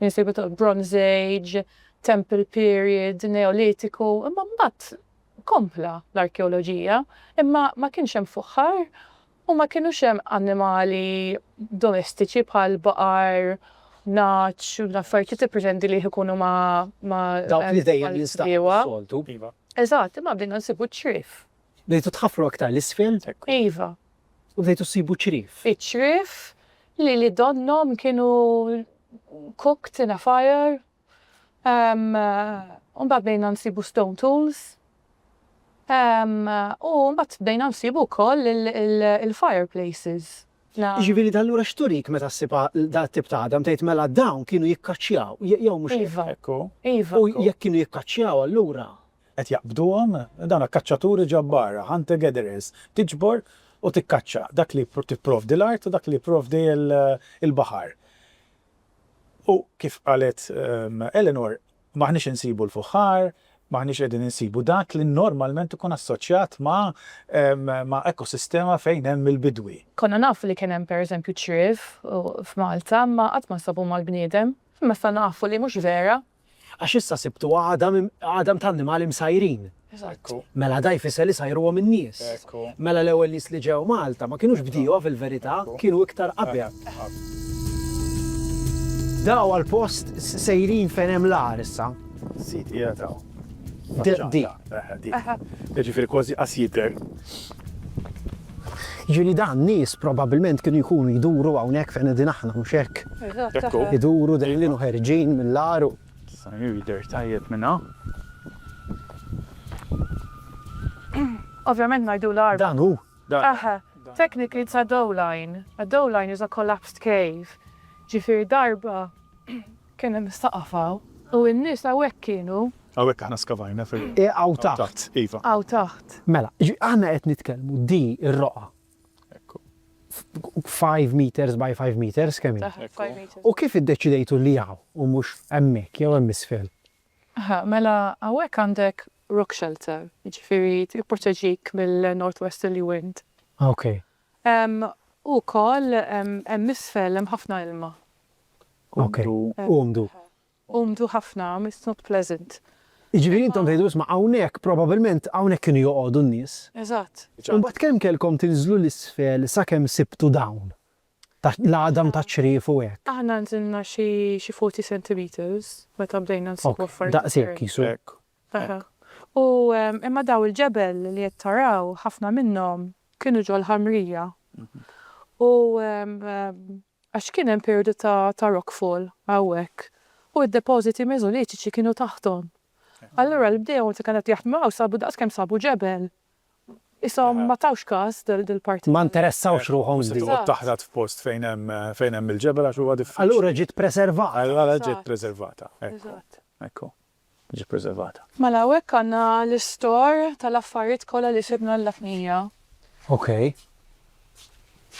Nsibu Bronze Age, Temple Period, Neolitiku, imma mbagħad kompla l-arkeoloġija, imma ma kienx hemm fuħħar u ma kienux hemm annimali domestiċi bħal baqar, naċ, u l-affarijiet tippretendi li jkunu ma' dawk li dejjem jinstaqgħu soltu. Eżatt, imma bdejna nsibu ċrif. Bdejtu tħaffru aktar l-isfel? Iva. U bdejtu ssibu ċrif? Iċ-ċrif li donnom kienu cooked in a fire. Mbagħad bdejna nsibu stone tools. U mbagħad bdejna nsibu wkoll il-fireplaces. Ġifieri dallura xturik meta ssiba dat tip ta' Adam tgħid mela dawn kienu jikkaċċjaw jew mhux hekk. Iva. U jekk kienu jikkaċċjaw allura qed jaqbduhom dawn kaċċaturi ġabbara, hunter-gatherers, tiġbor u tikkaċċa dak li tipprovdi l-art u dak li jipprovdi il-baħar. U kif qalet Eleanor, maħniex insibu l-fuħar, maħniex qegħdin insibu dak li normalment ikun assoċjat ma' ekosistema fejn hemm il-bidwi. Konna nafu li kien hemm pereżempju ċrif f'Malta, ma qatt ma sabu mal-bniedem, imma sa nafu li mhux vera. Għax issa sibtu għadam ta' annimali msajrin. Mela da jfisser li sajruhom in-nies. Mela l-ewwel nies li ġew Malta ma kienux bdiewa fil-verità, kienu iktar qabja. Daw għal-post sejrin fejn hemm l-ar issa. Sit hija daw. Di. Ġifieri kważi qas jidher. Ġieli dan nies probabbilment kienu jkunu jduru hawnhekk fejn qegħdin aħna mhux hekk. Iduru dejlin u ħerġin mill-ar. Jidher tajjeb minnha. Ovvjament ngħidu l-ar. Dan hu. Technically it's a dough line. A dough line is a collapsed cave. Ġifieri darba kien hemm mistaqafaw u n-nies hawnhekk kienu. Hawnhekk aħna skavajna fil. Hawn taħt. Iva. Hawn taħt. Mela, aħna qed nitkellmu di r-roqa. 5 meters by 5 meters kemm hi? U kif iddeċidejtu li hawn u mhux hemmhekk jew hemm isfel? Mela hawnhekk għandek rock shelter, jiġifieri tipproteġik mill-northwesterly wind. Okay. U wkoll hemm isfel hemm ħafna ilma. Okay. Umdu ħafna, it's not pleasant. Jiġifieri intom tgħidu isma' hawnhekk probabbilment hawnhekk kienu joqogħdu n-nies. Eżatt. U mbagħad kemm kellkom tinżlu l-isfel sakemm sibtu dawn? L-għadam ta' ċrif u hekk. Aħna nżilna xi 40 centimeters meta bdejna nsibu affarijiet. Daqshekk kisu. U imma daw il-ġebel li qed taraw ħafna minnhom kienu ġol ħamrija. U għax kien hemm perjodu ta' rockfall hawnhekk u d-depożiti meżolitiċi kienu taħtom. Allura l-bdew li kienet jaħdmu sabu daqskemm sabu ġebel. Isom ma tawx każ dil-parti. Ma interessawx ruħhom żdid. Taħdat f'post fejn hemm il-ġebel għax huwa diffiċli. Allura ġiet preservata. Allura ġiet preservata. Ekku. Ġiet preservata. Mela hawnhekk għandna l-istor tal-affarijiet kollha li sibna l-lafnija. Okej.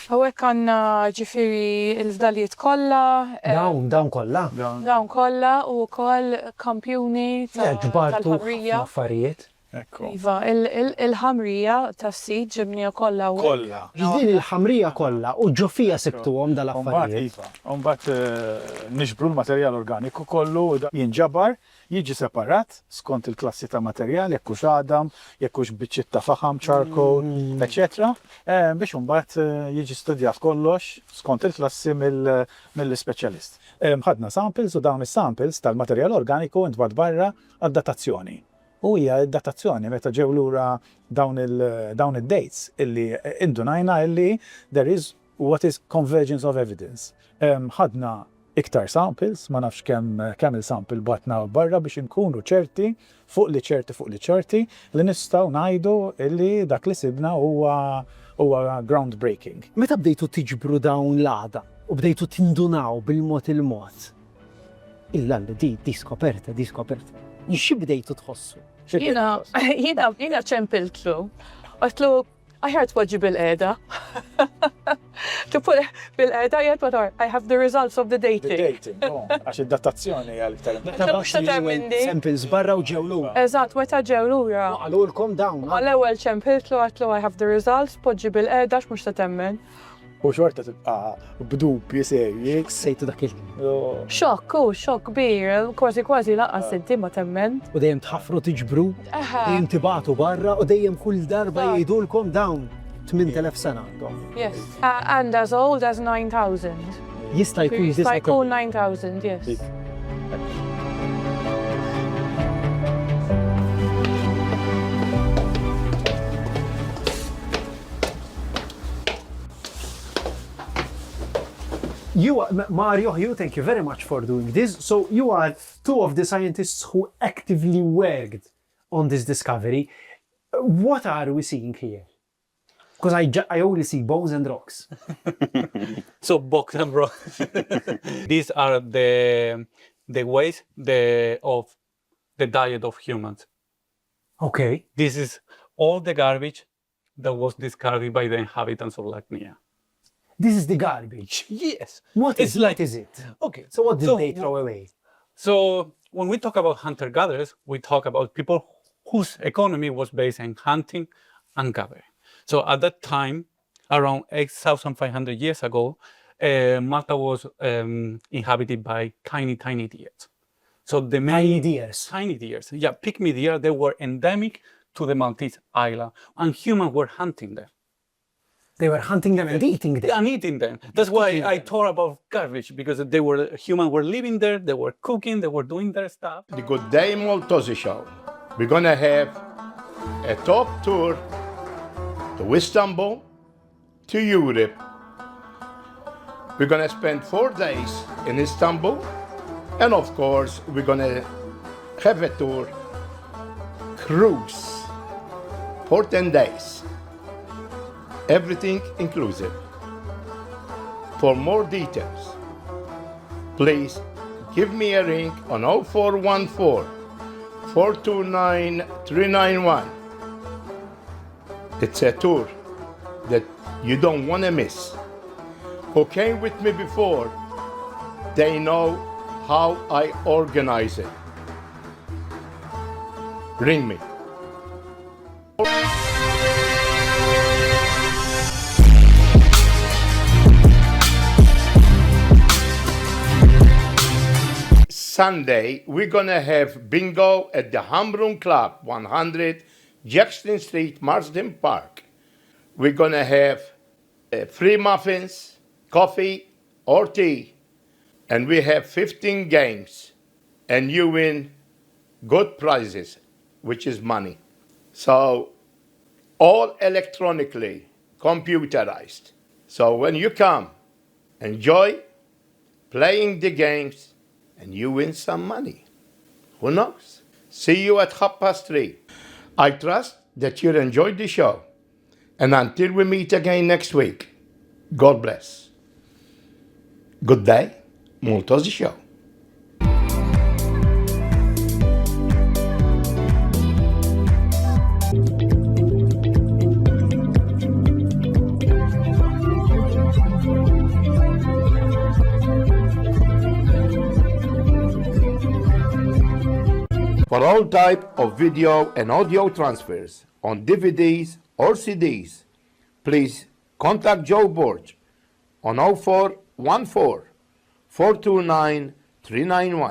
Hawnhekk għandna ġifieri l-fdalijiet kollha. Dawn kollha. Dawn kollha u wkoll kampjuni tal-ħamrija. Affarijiet. Iva, il-ħamrija tas-sit ġibnija kollha. Kollha. Din il-ħamrija kollha u ġofija sibtuhom dal-affarijiet. Mbagħad nixbru l-materjal organiku kollu jinġabar, jiġi separat skont il-klassi ta' materjal, jekk hux għadam, jekk hux biċċiet ta' faħam, charcoal, eċetera, biex imbagħad jiġi studjat kollox skont il-klassi mill-speċjalist. Ħadna samples u dawn is-samples tal-materjal organiku ntbagħat barra għad-datazzjoni. U hija d-datazzjoni meta ġew lura dawn id-dates illi indunajna illi there is what is convergence of evidence. Ħadna iktar samples, ma nafx kemm il-sample batna barra biex inkunu ċerti fuq li ċerti li nistgħu ngħidu illi dak li sibna huwa groundbreaking. Meta bdejtu tiġbru dawn l-għada u bdejtu tindunaw bil-mod il-mod? Illalli di skoperta. Xi bdejtu tħossu? Jiena ċempiltlu. Għatlu, għajħart waġi bil-qeda. Bil-qeda jgħat what I have the results of the dating. Għax id-datazzjoni għal-iktar. Samples barra u ġewlura. Eżatt, weta ġewlura. Għalulkom dawn. Għal-ewel ċempiltlu għatlu I have the results, poġġi bil-qeda x'mux ta' temmen. U xorta tibqa' b'dubji serji. Sejtu dak xokk kbir, kważi laqqas inti ma temment. U dejjem tħaffru tiġbru, dejjem tibatu barra u dejjem kull darba jgħidulkom dawn 8000 sena għandhom. Yes. And as old as 9,000. Jista' jkun 9,000, yes. Mario, thank you very much for doing this. So you are two of the scientists who actively worked on this discovery. What are we seeing here? Because I only see bones and rocks. So bones and rocks. These are the waste of the diet of humans. Okay. This is all the garbage that was discarded by the inhabitants of Lacnia. This is the garbage? Yes. What is it? Okay, so what did they throw away? So when we talk about hunter-gatherers, we talk about people whose economy was based on hunting and gathering. So at that time, around 8,500 years ago, Malta was inhabited by tiny deers. So the main tiny deers, yeah, pygmy deer, they were endemic to the Maltese island, and humans were hunting them. They were hunting them and eating them. And eating them. That's why I talk about garbage, because humans were living there, they were cooking, they were doing their stuff. The Gday Maltaussies show. We're gonna have a top tour to Istanbul, to Europe. We're gonna spend 4 days in Istanbul, and of course, we're gonna have a tour cruise for 10 days. Everything inclusive. For more details, please give me a ring on 0414 429 391. It's a tour that you don't want to miss. Who came with me before, they know how I organize it. Ring me. Sunday, we're gonna have bingo at the Hambrun Club, 100 Jackson Street, Marsden Park. We're gonna have free muffins, coffee, or tea, and we have 15 games, and you win good prizes. which is money. So all electronically, computerized. So when you come, enjoy playing the games and you win some money. Who knows? See you at 3:30. I trust that you enjoyed the show. And until we meet again next week, God bless. Gday Maltaussies show. For all type of video and audio transfers on DVDs or CDs, please contact Joe Borg on 0414 429 391.